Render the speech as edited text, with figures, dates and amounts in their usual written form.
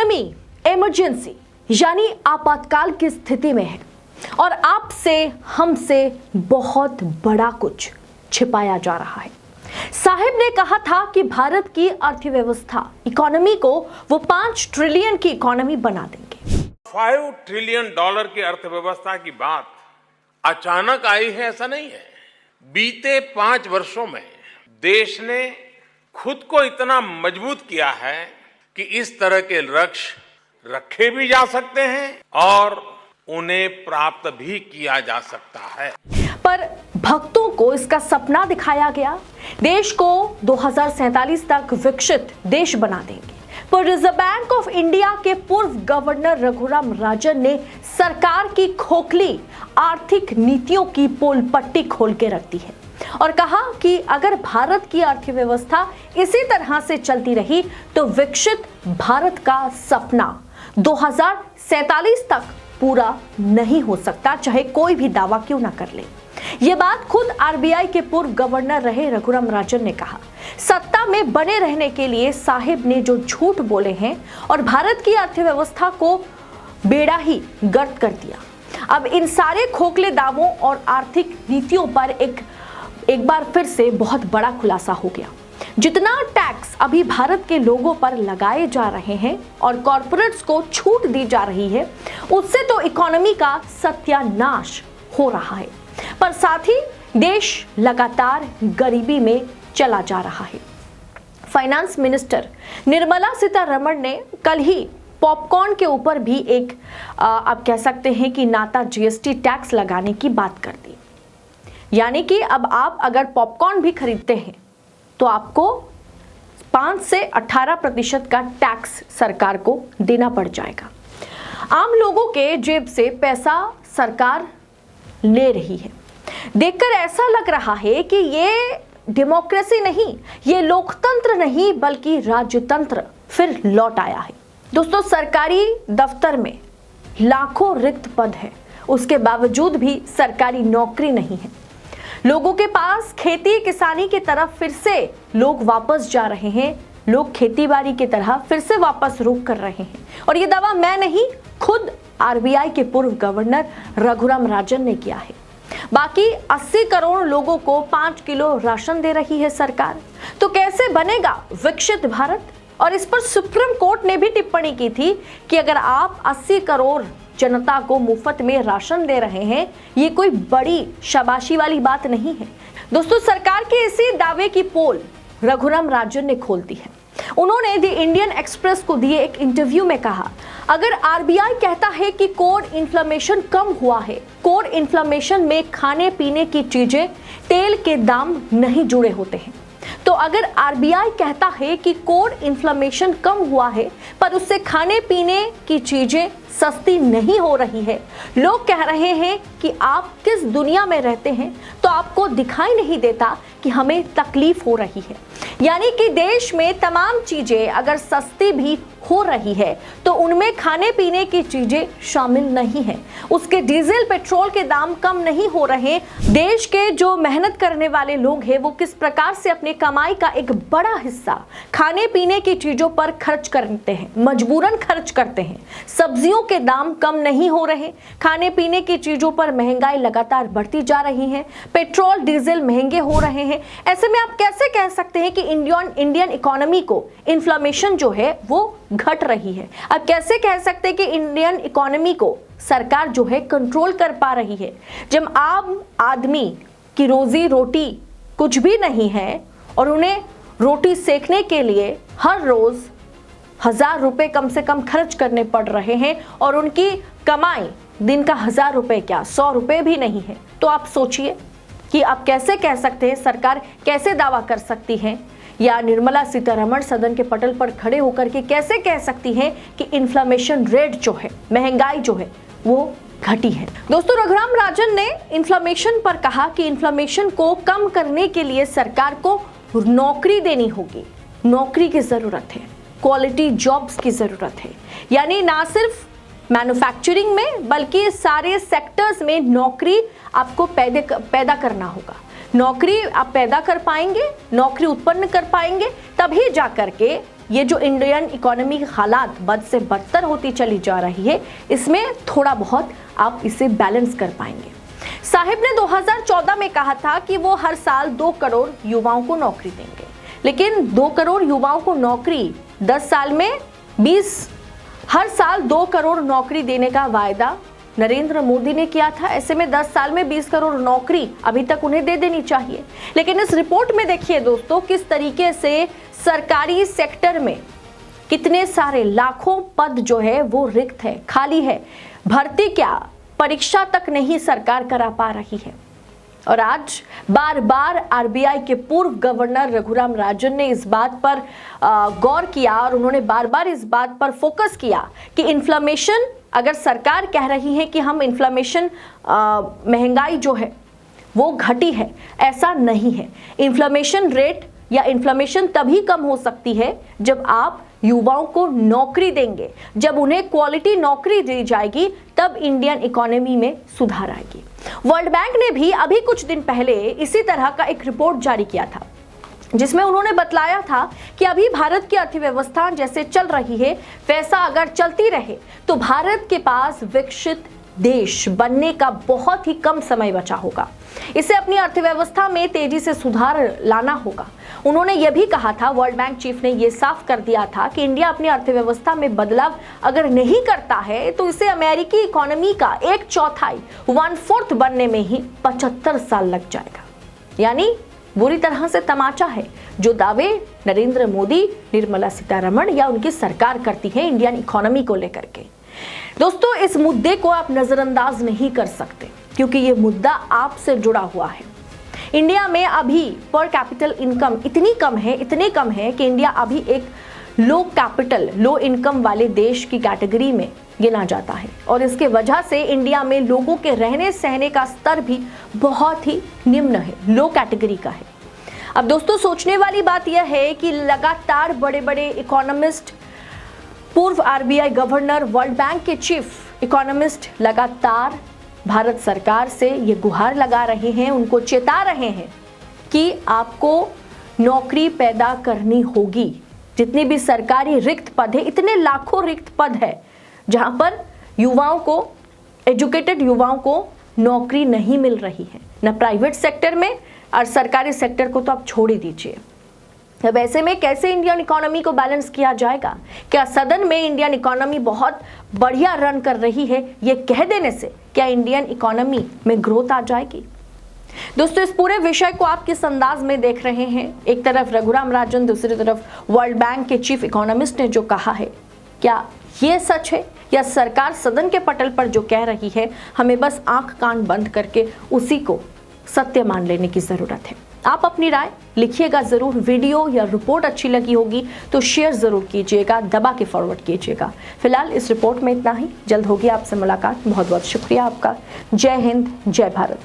Economy emergency यानी आपातकाल की स्थिति में है और आपसे हमसे बहुत बड़ा कुछ छिपाया जा रहा है। साहिब ने कहा था कि भारत की अर्थव्यवस्था इकोनॉमी को वो 5 ट्रिलियन की इकोनॉमी बना देंगे। 5 ट्रिलियन डॉलर की अर्थव्यवस्था की बात अचानक आई है ऐसा नहीं है। बीते 5 वर्षों में देश ने खुद को इतना मजबूत किया है कि इस तरह के लक्ष्य रखे भी जा सकते हैं और उन्हें प्राप्त भी किया जा सकता है। पर भक्तों को इसका सपना दिखाया गया, देश को 2047 तक विकसित देश बना देंगे। पर रिजर्व बैंक ऑफ इंडिया के पूर्व गवर्नर रघुराम राजन ने सरकार की खोखली आर्थिक नीतियों की पोल पट्टी खोल के रख दी है और कहा कि अगर भारत की अर्थव्यवस्था इसी तरह से चलती रही तो विकसित भारत का सपना 2047 तक पूरा नहीं हो सकता, चाहे कोई भी दावा क्यों ना कर ले। यह बात खुद आरबीआई के पूर्व गवर्नर रहे रघुराम राजन ने कहा। सत्ता में बने रहने के लिए साहिब ने जो झूठ बोले हैं और भारत की अर्थव्यवस्था को बेड़ा ही गर्क कर दिया। अब इन सारे खोखले दावों और आर्थिक नीतियों पर एक बार फिर से बहुत बड़ा खुलासा हो गया। जितना टैक्स अभी भारत के लोगों पर लगाए जा रहे हैं और कॉर्पोरेट्स को छूट दी जा रही है, उससे तो इकोनॉमी का सत्यानाश हो रहा है, पर साथ ही देश लगातार गरीबी में चला जा रहा है। फाइनेंस मिनिस्टर निर्मला सीतारमण ने कल ही पॉपकॉर्न के ऊपर भी एक आप कह सकते हैं कि नाता जीएसटी टैक्स लगाने की बात कर दी। यानी कि अब आप अगर पॉपकॉर्न भी खरीदते हैं तो आपको 5 से 18% का टैक्स सरकार को देना पड़ जाएगा। आम लोगों के जेब से पैसा सरकार ले रही है। देखकर ऐसा लग रहा है कि ये डेमोक्रेसी नहीं, ये लोकतंत्र नहीं, बल्कि राजतंत्र फिर लौट आया है। दोस्तों, सरकारी दफ्तर में लाखों रिक्त पद है, उसके बावजूद भी सरकारी नौकरी नहीं है। लोगों के पास खेती किसानी की तरफ फिर से लोग वापस जा रहे हैं, लोग खेतीबाड़ी की तरह फिर से वापस रुख कर रहे हैं। और ये दावा मैं नहीं, खुद आरबीआई के पूर्व गवर्नर रघुराम राजन ने किया है। बाकी 80 करोड़ लोगों को 5 किलो राशन दे रही है सरकार, तो कैसे बनेगा विकसित भारत? और इस पर सुप्रीम कोर्ट ने भी टिप्पणी की थी कि अगर आप 80 करोड़ जनता को मुफ्त में राशन दे रहे हैं, ये कोई बड़ी शाबाशी वाली बात नहीं है। दोस्तों, सरकार के इसी दावे की पोल रघुराम राजन ने खोल दी है। उन्होंने द इंडियन एक्सप्रेस को दिए एक इंटरव्यू में कहा, अगर आरबीआई कहता है कि कोर इन्फ्लेमेशन कम हुआ है, कोर इन्फ्लेमेशन में खाने पीने की चीजें, तेल के दाम नहीं जुड़े होते हैं, तो अगर आरबीआई कहता है कि कोर इन्फ्लेमेशन कम हुआ है पर उससे खाने पीने की चीजें सस्ती नहीं हो रही है, लोग कह रहे हैं कि आप किस दुनिया में रहते हैं, तो आपको दिखाई नहीं देता कि हमें तकलीफ हो रही है। यानी कि देश में तमाम चीजें अगर सस्ती भी हो रही है तो उनमें खाने पीने की चीजें शामिल नहीं है, उसके डीजल पेट्रोल के दाम कम नहीं हो रहे। देश के जो मेहनत करने वाले लोग हैं वो किस प्रकार से अपने कमाई का एक बड़ा हिस्सा खाने पीने की चीजों पर खर्च करते हैं, मजबूरन खर्च करते हैं। सब्जियों के दाम कम नहीं हो रहे, खाने पीने की चीजों पर महंगाई लगातार बढ़ती जा रही है, पेट्रोल डीजल महंगे हो रहे हैं। ऐसे में आप कैसे कह सकते हैं कि इंडियन इकोनॉमी को इन्फ्लेमेशन जो है वो घट रही है? आप कैसे कह सकते हैं कि इंडियन इकोनॉमी को सरकार जो है कंट्रोल कर पा रही है, जब आम आदमी की रोजी रोटी कुछ भी नहीं है और उन्हें रोटी सेकने के लिए हर रोज 1000 रुपए कम से कम खर्च करने पड़ रहे हैं और उनकी कमाई दिन का 1000 रुपए क्या 100 रुपए भी नहीं है। तो आप सोचिए कि आप कैसे कह सकते हैं, सरकार कैसे दावा कर सकती है, या निर्मला सीतारमण सदन के पटल पर खड़े होकर के कैसे कह सकती हैं कि इन्फ्लेमेशन रेट जो है, महंगाई जो है वो घटी है। दोस्तों, रघुराम राजन ने इन्फ्लेमेशन पर कहा कि इन्फ्लेमेशन को कम करने के लिए सरकार को नौकरी देनी होगी, नौकरी की जरूरत है, क्वालिटी जॉब्स की जरूरत है। यानी ना सिर्फ मैन्युफैक्चरिंग में बल्कि सारे सेक्टर्स में नौकरी आपको पैदा करना होगा। नौकरी आप पैदा कर पाएंगे, नौकरी उत्पन्न कर पाएंगे, तभी जा करके ये जो इंडियन इकोनॉमी की हालात बद से बदतर होती चली जा रही है, इसमें थोड़ा बहुत आप इसे बैलेंस कर पाएंगे। साहिब ने 2014 में कहा था कि वो हर साल 2 करोड़ युवाओं को नौकरी देंगे, लेकिन 2 करोड़ युवाओं को नौकरी 10 साल में हर साल 2 करोड़ नौकरी देने का वायदा नरेंद्र मोदी ने किया था। ऐसे में 10 साल में 20 करोड़ नौकरी अभी तक उन्हें दे देनी चाहिए। लेकिन इस रिपोर्ट में देखिए दोस्तों, किस तरीके से सरकारी सेक्टर में कितने सारे लाखों पद जो है वो रिक्त है, खाली है। भर्ती क्या, परीक्षा तक नहीं सरकार करा पा रही है। और आज बार बार आरबीआई के पूर्व गवर्नर रघुराम राजन ने इस बात पर गौर किया और उन्होंने बार बार इस बात पर फोकस किया कि इन्फ्लेमेशन, अगर सरकार कह रही है कि हम इन्फ्लेमेशन, महंगाई जो है वो घटी है, ऐसा नहीं है। इन्फ्लेमेशन रेट या इन्फ्लेमेशन तभी कम हो सकती है जब आप युवाओं को नौकरी देंगे, जब उन्हें क्वालिटी नौकरी दी जाएगी, तब इंडियन इकोनॉमी में सुधार आएगी। वर्ल्ड बैंक ने भी अभी कुछ दिन पहले इसी तरह का एक रिपोर्ट जारी किया था, जिसमें उन्होंने बतलाया था कि अभी भारत की अर्थव्यवस्था जैसे चल रही है वैसा अगर चलती रहे तो भारत के पास विकसित देश बनने का बहुत ही कम समय बचा होगा। इसे अपनी अर्थव्यवस्था में तेजी से सुधार लाना होगा। उन्होंने यह भी कहा था, वर्ल्ड बैंक चीफ ने यह साफ कर दिया था कि इंडिया अपनी अर्थव्यवस्था में बदलाव अगर नहीं करता है तो इसे अमेरिकी इकोनॉमी का 1/4 1/4 बनने में ही 75 साल लग जाएगा। यानी बुरी तरह से तमाचा है जो दावे नरेंद्र मोदी, निर्मला सीतारमण या उनकी सरकार करती है इंडियन इकोनॉमी को लेकर के। दोस्तों, इस मुद्दे को आप नजरअंदाज नहीं कर सकते क्योंकि ये मुद्दा आपसे जुड़ा हुआ है। इंडिया में अभी पर कैपिटल इनकम इतनी कम है कि इंडिया अभी एक लो इनकम वाले देश की कैटेगरी में गिना जाता है और इसके वजह से इंडिया में लोगों के रहने सहने का स्तर भी बहुत ही निम्न है, लो कैटेगरी का है। अब दोस्तों, सोचने वाली बात यह है कि लगातार बड़े बड़े इकोनॉमिस्ट, पूर्व आरबीआई गवर्नर, वर्ल्ड बैंक के चीफ इकोनॉमिस्ट लगातार भारत सरकार से ये गुहार लगा रहे हैं, उनको चेता रहे हैं कि आपको नौकरी पैदा करनी होगी। जितने भी सरकारी रिक्त पद है, इतने लाखों रिक्त पद है जहां पर युवाओं को, एजुकेटेड युवाओं को नौकरी नहीं मिल रही है, न प्राइवेट सेक्टर में, और सरकारी सेक्टर को तो आप छोड़ ही दीजिए। अब ऐसे में कैसे इंडियन इकोनॉमी को बैलेंस किया जाएगा? क्या सदन में इंडियन इकोनॉमी बहुत बढ़िया रन कर रही है ये कह देने से क्या इंडियन इकोनॉमी में ग्रोथ आ जाएगी? दोस्तों, इस पूरे विषय को आप किस अंदाज में देख रहे हैं? एक तरफ रघुराम राजन, दूसरी तरफ वर्ल्ड बैंक के चीफ इकोनॉमिस्ट ने जो कहा है, क्या ये सच है या सरकार सदन के पटल पर जो कह रही है हमें बस आंख कान बंद करके उसी को सत्य मान लेने की जरूरत है? आप अपनी राय लिखिएगा जरूर। वीडियो या रिपोर्ट अच्छी लगी होगी तो शेयर जरूर कीजिएगा, दबा के फॉरवर्ड कीजिएगा। फिलहाल इस रिपोर्ट में इतना ही। जल्द होगी आपसे मुलाकात। बहुत बहुत शुक्रिया आपका। जय हिंद, जय भारत।